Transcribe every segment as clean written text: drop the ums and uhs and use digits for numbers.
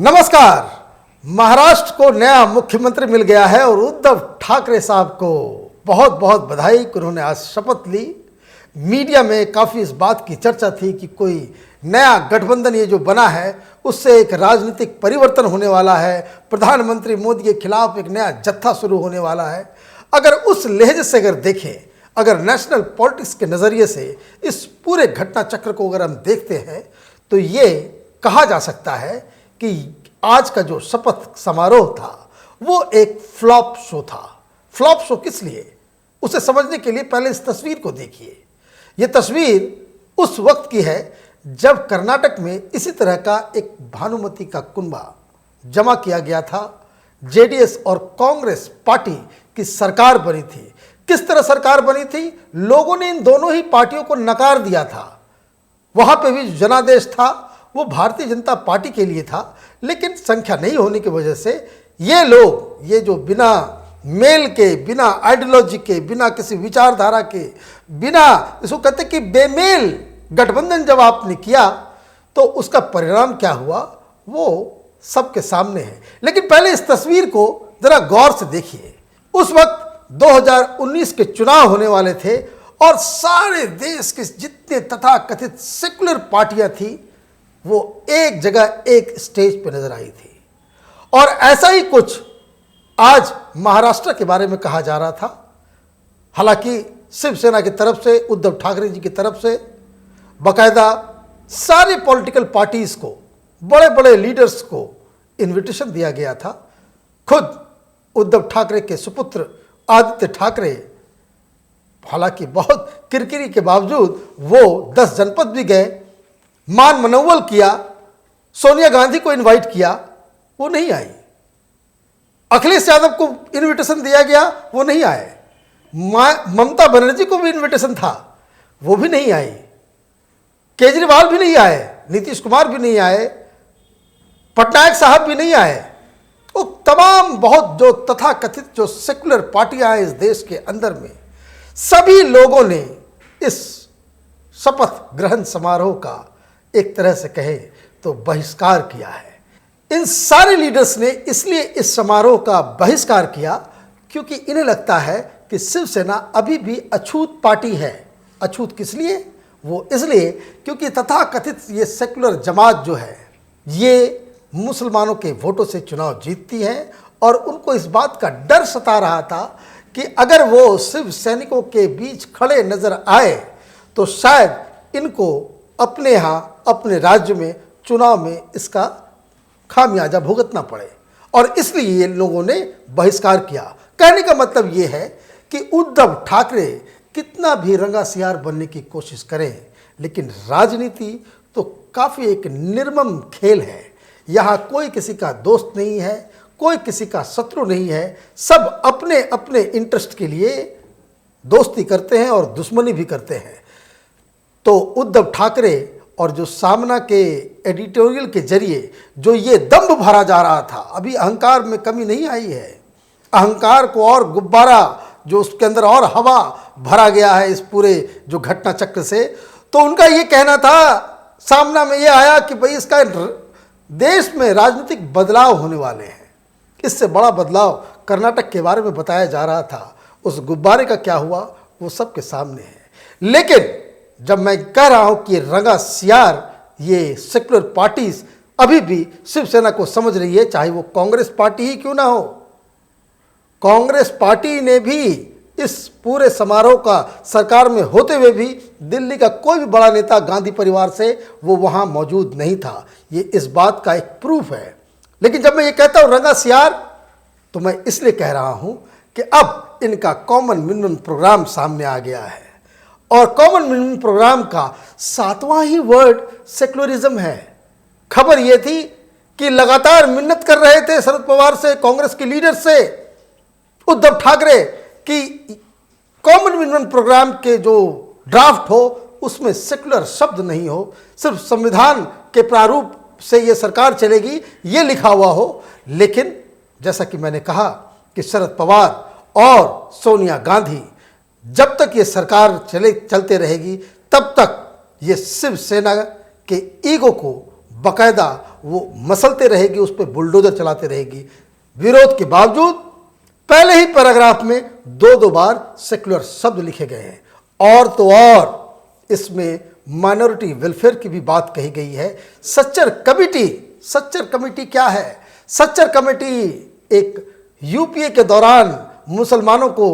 नमस्कार। महाराष्ट्र को नया मुख्यमंत्री मिल गया है और उद्धव ठाकरे साहब को बहुत बहुत बधाई कि उन्होंने आज शपथ ली। मीडिया में काफ़ी इस बात की चर्चा थी कि कोई नया गठबंधन ये जो बना है उससे एक राजनीतिक परिवर्तन होने वाला है, प्रधानमंत्री मोदी के खिलाफ एक नया जत्था शुरू होने वाला है। अगर उस लहजे से अगर देखें, अगर नेशनल पॉलिटिक्स के नज़रिए से इस पूरे घटना चक्र को अगर हम देखते हैं तो ये कहा जा सकता है कि आज का जो शपथ समारोह था वो एक फ्लॉप शो था। फ्लॉप शो किस लिए, उसे समझने के लिए पहले इस तस्वीर को देखिए। ये तस्वीर उस वक्त की है जब कर्नाटक में इसी तरह का एक भानुमति का कुनबा जमा किया गया था। जेडीएस और कांग्रेस पार्टी की सरकार बनी थी। किस तरह सरकार बनी थी, लोगों ने इन दोनों ही पार्टियों को नकार दिया था। वहां पे भी जनादेश था वो भारतीय जनता पार्टी के लिए था, लेकिन संख्या नहीं होने की वजह से ये लोग, ये जो बिना मेल के, बिना आइडियोलॉजी के, बिना किसी विचारधारा के, बिना इसको कहते कि बेमेल गठबंधन जब आपने किया तो उसका परिणाम क्या हुआ वो सबके सामने है। लेकिन पहले इस तस्वीर को जरा गौर से देखिए। उस वक्त 2019 के चुनाव होने वाले थे और सारे देश के जितने तथाकथित सेकुलर पार्टियां थी वो एक जगह एक स्टेज पर नजर आई थी। और ऐसा ही कुछ आज महाराष्ट्र के बारे में कहा जा रहा था। हालांकि शिवसेना की तरफ से, उद्धव ठाकरे जी की तरफ से बाकायदा सारे पॉलिटिकल पार्टीज को, बड़े बड़े लीडर्स को इनविटेशन दिया गया था। खुद उद्धव ठाकरे के सुपुत्र आदित्य ठाकरे, हालांकि बहुत किरकिरी के बावजूद वो 10 जनपद भी गए, मान मनौवल किया, सोनिया गांधी को इनवाइट किया, वो नहीं आई। अखिलेश यादव को इनविटेशन दिया गया, वो नहीं आए। ममता बनर्जी को भी इनविटेशन था, वो भी नहीं आई। केजरीवाल भी नहीं आए, नीतीश कुमार भी नहीं आए, पटनायक साहब भी नहीं आए। वो तमाम बहुत जो तथाकथित जो सेकुलर पार्टियां हैं इस देश के अंदर में, सभी लोगों ने इस शपथ ग्रहण समारोह का एक तरह से कहे तो बहिष्कार किया है। इन सारे लीडर्स ने इसलिए इस समारोह का बहिष्कार किया क्योंकि इन्हें लगता है कि शिवसेना अभी भी अछूत पार्टी है। अछूत किस लिए, वो इसलिए क्योंकि तथाकथित ये सेकुलर जमात जो है ये मुसलमानों के वोटों से चुनाव जीतती है और उनको इस बात का डर सता रहा था कि अगर वो शिव सैनिकों के बीच खड़े नजर आए तो शायद इनको अपने यहाँ अपने राज्य में चुनाव में इसका खामियाजा भुगतना पड़े, और इसलिए ये लोगों ने बहिष्कार किया। कहने का मतलब ये है कि उद्धव ठाकरे कितना भी रंगासियार बनने की कोशिश करें, लेकिन राजनीति तो काफ़ी एक निर्मम खेल है। यहाँ कोई किसी का दोस्त नहीं है, कोई किसी का शत्रु नहीं है। सब अपने अपने इंटरेस्ट के लिए दोस्ती करते हैं और दुश्मनी भी करते हैं। तो उद्धव ठाकरे और जो सामना के एडिटोरियल के जरिए जो ये दंभ भरा जा रहा था, अभी अहंकार में कमी नहीं आई है। अहंकार को और गुब्बारा जो उसके अंदर और हवा भरा गया है इस पूरे जो घटना चक्र से। तो उनका ये कहना था, सामना में ये आया कि भाई इसका देश में राजनीतिक बदलाव होने वाले हैं। इससे बड़ा बदलाव कर्नाटक के बारे में बताया जा रहा था। उस गुब्बारे का क्या हुआ वो सबके सामने है। लेकिन जब मैं कह रहा हूं कि रंगा सियार ये सेकुलर पार्टीज अभी भी शिवसेना को समझ रही है, चाहे वो कांग्रेस पार्टी ही क्यों ना हो। कांग्रेस पार्टी ने भी इस पूरे समारोह का सरकार में होते हुए भी दिल्ली का कोई भी बड़ा नेता गांधी परिवार से वो वहां मौजूद नहीं था। ये इस बात का एक प्रूफ है। लेकिन जब मैं ये कहता हूं रंगा सियार, तो मैं इसलिए कह रहा हूं कि अब इनका कॉमन मिनिमम प्रोग्राम सामने आ गया है और कॉमन मिनिमम प्रोग्राम का 7वां ही वर्ड सेकुलरिज्म है। खबर यह थी कि लगातार मिन्नत कर रहे थे शरद पवार से, कांग्रेस के लीडर से, उद्धव ठाकरे कि कॉमन मिनिमम प्रोग्राम के जो ड्राफ्ट हो उसमें सेकुलर शब्द नहीं हो, सिर्फ संविधान के प्रारूप से ये सरकार चलेगी ये लिखा हुआ हो। लेकिन जैसा कि मैंने कहा कि शरद पवार और सोनिया गांधी जब तक ये सरकार चलते रहेगी तब तक ये शिवसेना के ईगो को बाकायदा वो मसलते रहेगी, उस पर बुलडोजर चलाते रहेगी। विरोध के बावजूद पहले ही पैराग्राफ में दो बार सेक्युलर शब्द लिखे गए हैं। और तो और इसमें माइनॉरिटी वेलफेयर की भी बात कही गई है। सच्चर कमेटी क्या है? सच्चर कमेटी एक यूपीए के दौरान मुसलमानों को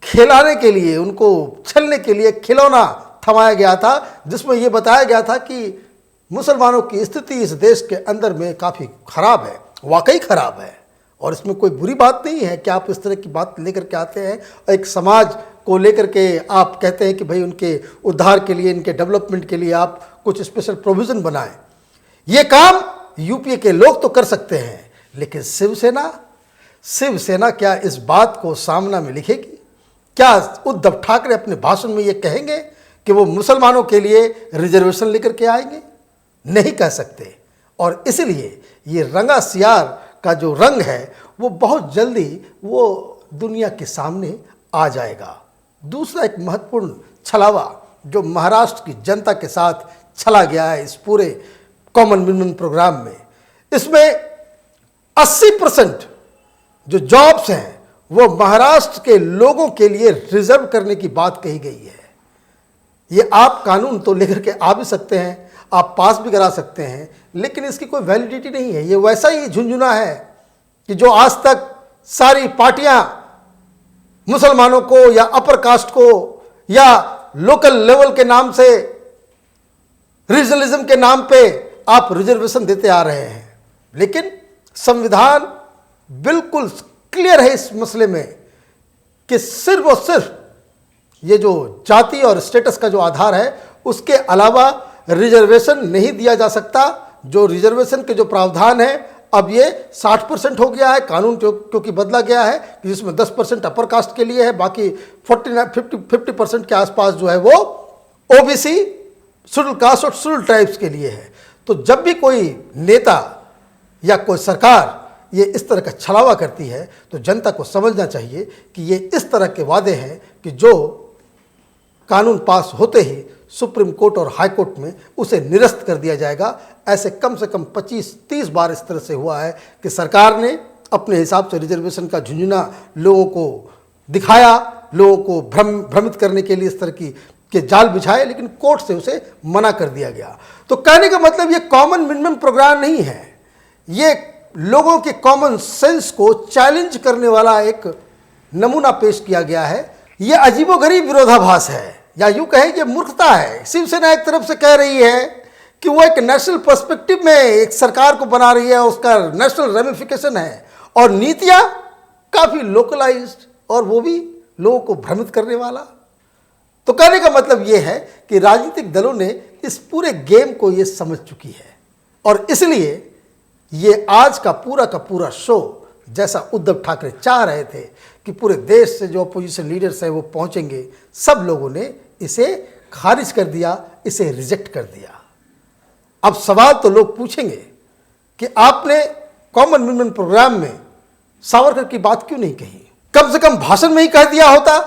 खिलाने के लिए, उनको छलने के लिए खिलौना थमाया गया था, जिसमें यह बताया गया था कि मुसलमानों की स्थिति इस देश के अंदर में काफ़ी खराब है। वाकई खराब है, और इसमें कोई बुरी बात नहीं है कि आप इस तरह की बात लेकर के आते हैं और एक समाज को लेकर के आप कहते हैं कि भाई उनके उद्धार के लिए, इनके डेवलपमेंट के लिए आप कुछ स्पेशल प्रोविज़न बनाएं। ये काम यूपीए के लोग तो कर सकते हैं, लेकिन शिवसेना क्या इस बात को सामना में लिखेगी? क्या उद्धव ठाकरे अपने भाषण में ये कहेंगे कि वो मुसलमानों के लिए रिजर्वेशन लेकर के आएंगे? नहीं कह सकते। और इसलिए ये रंगा सियार का जो रंग है वो बहुत जल्दी वो दुनिया के सामने आ जाएगा। दूसरा एक महत्वपूर्ण छलावा जो महाराष्ट्र की जनता के साथ छला गया है इस पूरे कॉमन मिनिमम प्रोग्राम में, इसमें 80% जो जॉब्स हैं वो महाराष्ट्र के लोगों के लिए रिजर्व करने की बात कही गई है। ये आप कानून तो लेकर के आ भी सकते हैं, आप पास भी करा सकते हैं, लेकिन इसकी कोई वैलिडिटी नहीं है। ये वैसा ही झुंझुना है कि जो आज तक सारी पार्टियां मुसलमानों को या अपर कास्ट को या लोकल लेवल के नाम से, रीजनलिज्म के नाम पे आप रिजर्वेशन देते आ रहे हैं। लेकिन संविधान बिल्कुल क्लियर है इस मसले में कि सिर्फ और सिर्फ ये जो जाति और स्टेटस का जो आधार है उसके अलावा रिजर्वेशन नहीं दिया जा सकता। जो रिजर्वेशन के जो प्रावधान है अब ये 60% हो गया है, कानून क्योंकि बदला गया है कि जिसमें 10% अपर कास्ट के लिए है, बाकी 50% के आसपास जो है वो ओबीसी, शेड्यूल कास्ट और शेड्यूल ट्राइब्स के लिए है। तो जब भी कोई नेता या कोई सरकार ये इस तरह का छलावा करती है तो जनता को समझना चाहिए कि ये इस तरह के वादे हैं कि जो कानून पास होते ही सुप्रीम कोर्ट और हाई कोर्ट में उसे निरस्त कर दिया जाएगा। ऐसे कम से कम 25-30 बार इस तरह से हुआ है कि सरकार ने अपने हिसाब से रिजर्वेशन का झुंझुना लोगों को दिखाया, लोगों को भ्रमित करने के लिए इस तरह के जाल बिछाए, लेकिन कोर्ट से उसे मना कर दिया गया। तो कहने का मतलब ये कॉमन मिनिमम प्रोग्राम नहीं है, ये लोगों के कॉमन सेंस को चैलेंज करने वाला एक नमूना पेश किया गया है। ये अजीबोगरीब विरोधाभास है, या यूं कहें कि मूर्खता है। शिवसेना एक तरफ से कह रही है कि वो एक नेशनल पर्सपेक्टिव में एक सरकार को बना रही है, उसका नेशनल रेमिफिकेशन है, और नीतियां काफी लोकलाइज्ड और वो भी लोगों को भ्रमित करने वाला। तो कहने का मतलब ये है कि राजनीतिक दलों ने इस पूरे गेम को ये समझ चुकी है, और इसलिए ये आज का पूरा शो जैसा उद्धव ठाकरे चाह रहे थे कि पूरे देश से जो अपोजिशन लीडर्स हैं वो पहुंचेंगे, सब लोगों ने इसे खारिज कर दिया, इसे रिजेक्ट कर दिया। अब सवाल तो लोग पूछेंगे कि आपने कॉमन मिनिमम प्रोग्राम में सावरकर की बात क्यों नहीं कही? कम से कम भाषण में ही कह दिया होता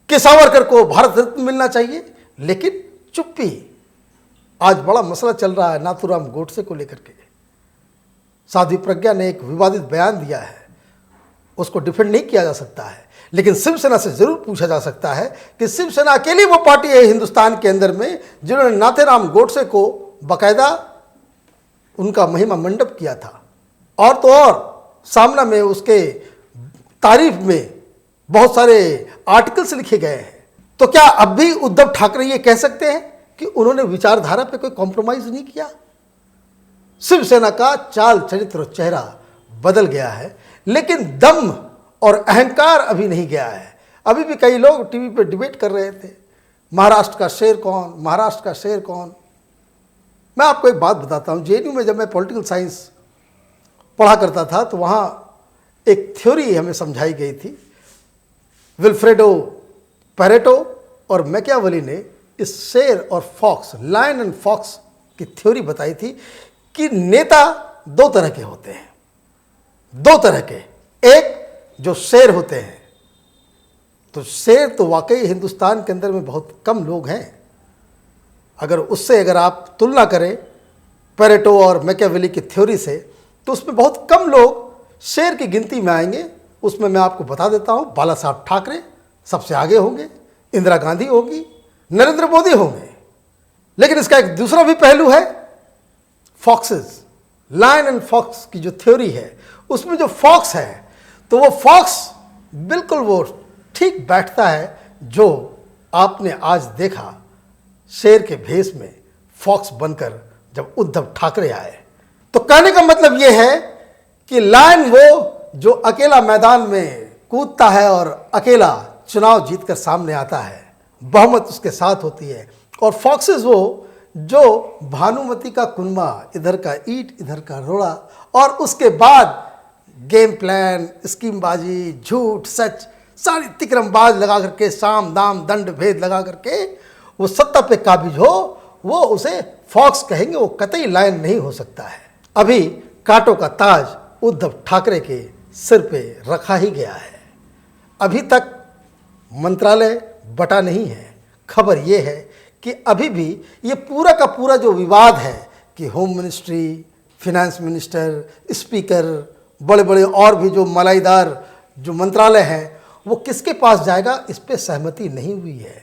कि सावरकर को भारत रत्न मिलना चाहिए, लेकिन चुप्पी। आज बड़ा मसला चल रहा है नाथूराम गोडसे को लेकर के। साध्वी प्रज्ञा ने एक विवादित बयान दिया है, उसको डिफेंड नहीं किया जा सकता है, लेकिन शिवसेना से जरूर पूछा जा सकता है कि शिवसेना अकेली वो पार्टी है हिंदुस्तान के अंदर में जिन्होंने नाथूराम गोडसे को बाकायदा उनका महिमा मंडप किया था, और तो और सामना में उसके तारीफ में बहुत सारे आर्टिकल्स लिखे गए हैं। तो क्या अब भी उद्धव ठाकरे ये कह सकते हैं कि उन्होंने विचारधारा पे कोई कॉम्प्रोमाइज नहीं किया? शिवसेना का चाल चरित्र और चेहरा बदल गया है, लेकिन दम और अहंकार अभी नहीं गया है। अभी भी कई लोग टीवी पे डिबेट कर रहे थे, महाराष्ट्र का शेर कौन, महाराष्ट्र का शेर कौन। मैं आपको एक बात बताता हूँ, जेएनयू में जब मैं पॉलिटिकल साइंस पढ़ा करता था तो वहाँ एक थ्योरी हमें समझाई गई थी। विल्फ्रेडो पैरेटो और मैकियावेली ने इस शेर और फॉक्स, लायन एंड फॉक्स की थ्योरी बताई थी कि नेता दो तरह के होते हैं, दो तरह के। एक जो शेर होते हैं, तो शेर तो वाकई हिंदुस्तान के अंदर में बहुत कम लोग हैं। अगर उससे अगर आप तुलना करें पेरेटो और मैकियावेली की थ्योरी से, तो उसमें बहुत कम लोग शेर की गिनती में आएंगे। उसमें मैं आपको बता देता हूँ, बाला साहब ठाकरे सबसे आगे होंगे, इंदिरा गांधी होगी, नरेंद्र मोदी होंगे। लेकिन इसका एक दूसरा भी पहलू है, फॉक्सेस, लायन एंड फॉक्स की जो थ्योरी है, उसमें जो फॉक्स है तो वो फॉक्स बिल्कुल वो ठीक बैठता है जो आपने आज देखा शेर के भेष में फॉक्स बनकर जब उद्धव ठाकरे आए। तो कहने का मतलब ये है कि लायन वो जो अकेला मैदान में कूदता है और अकेला चुनाव जीतकर सामने आता है, बहुमत उसके साथ होती है। और फॉक्सेस वो जो भानुमति का कुनबा, इधर का ईंट इधर का रोड़ा, और उसके बाद गेम प्लान, स्कीमबाजी, झूठ सच, सारी तिकरमबाज लगा करके, साम दाम दंड भेद लगा करके वो सत्ता पे काबिज हो, वो उसे फॉक्स कहेंगे, वो कतई लायन नहीं हो सकता है। अभी कांटों का ताज उद्धव ठाकरे के सिर पे रखा ही गया है। अभी तक मंत्रालय बटा नहीं है। खबर ये है कि अभी भी ये पूरा का पूरा जो विवाद है कि home ministry, finance minister, speaker, बड़े बड़े और भी जो मलाईदार जो मंत्रालय हैं, वो किसके पास जाएगा, इस पे सहमति नहीं हुई है।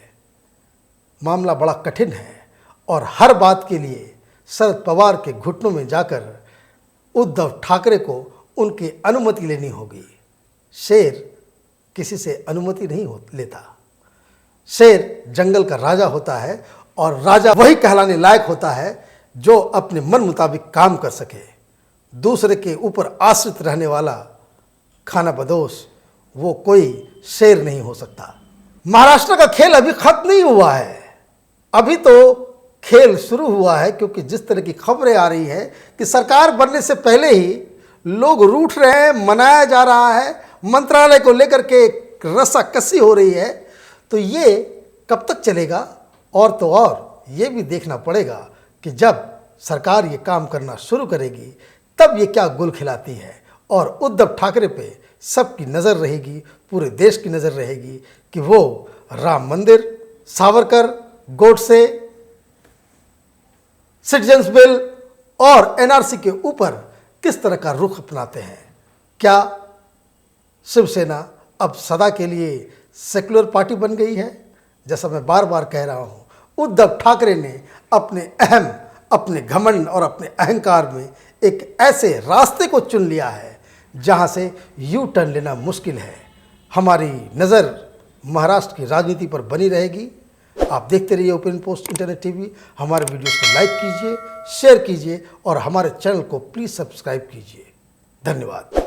मामला बड़ा कठिन है और हर बात के लिए शरद पवार के घुटनों में जाकर उद्धव ठाकरे को उनकी अनुमति लेनी होगी। शेर किसी से अनुमति नहीं लेता। शेर जंगल का राजा होता है और राजा वही कहलाने लायक होता है जो अपने मन मुताबिक काम कर सके। दूसरे के ऊपर आश्रित रहने वाला खाना बदोश वो कोई शेर नहीं हो सकता। महाराष्ट्र का खेल अभी खत्म नहीं हुआ है, अभी तो खेल शुरू हुआ है, क्योंकि जिस तरह की खबरें आ रही है कि सरकार बनने से पहले ही लोग रूठ रहे हैं, मनाया जा रहा है, मंत्रालय को लेकर के रस्साकसी हो रही है। तो ये कब तक चलेगा? और तो और ये भी देखना पड़ेगा कि जब सरकार ये काम करना शुरू करेगी तब ये क्या गुल खिलाती है। और उद्धव ठाकरे पे सबकी नज़र रहेगी, पूरे देश की नज़र रहेगी कि वो राम मंदिर, सावरकर, गोडसे, सिटीजन्स बिल और एनआरसी के ऊपर किस तरह का रुख अपनाते हैं। क्या शिवसेना अब सदा के लिए सेक्युलर पार्टी बन गई है? जैसा मैं बार बार कह रहा हूँ, उद्धव ठाकरे ने अपने घमंड और अपने अहंकार में एक ऐसे रास्ते को चुन लिया है जहाँ से यू टर्न लेना मुश्किल है। हमारी नज़र महाराष्ट्र की राजनीति पर बनी रहेगी। आप देखते रहिए ओपिनियन पोस्ट इंटरनेट टीवी। हमारे वीडियोस को लाइक कीजिए, शेयर कीजिए और हमारे चैनल को प्लीज़ सब्सक्राइब कीजिए। धन्यवाद।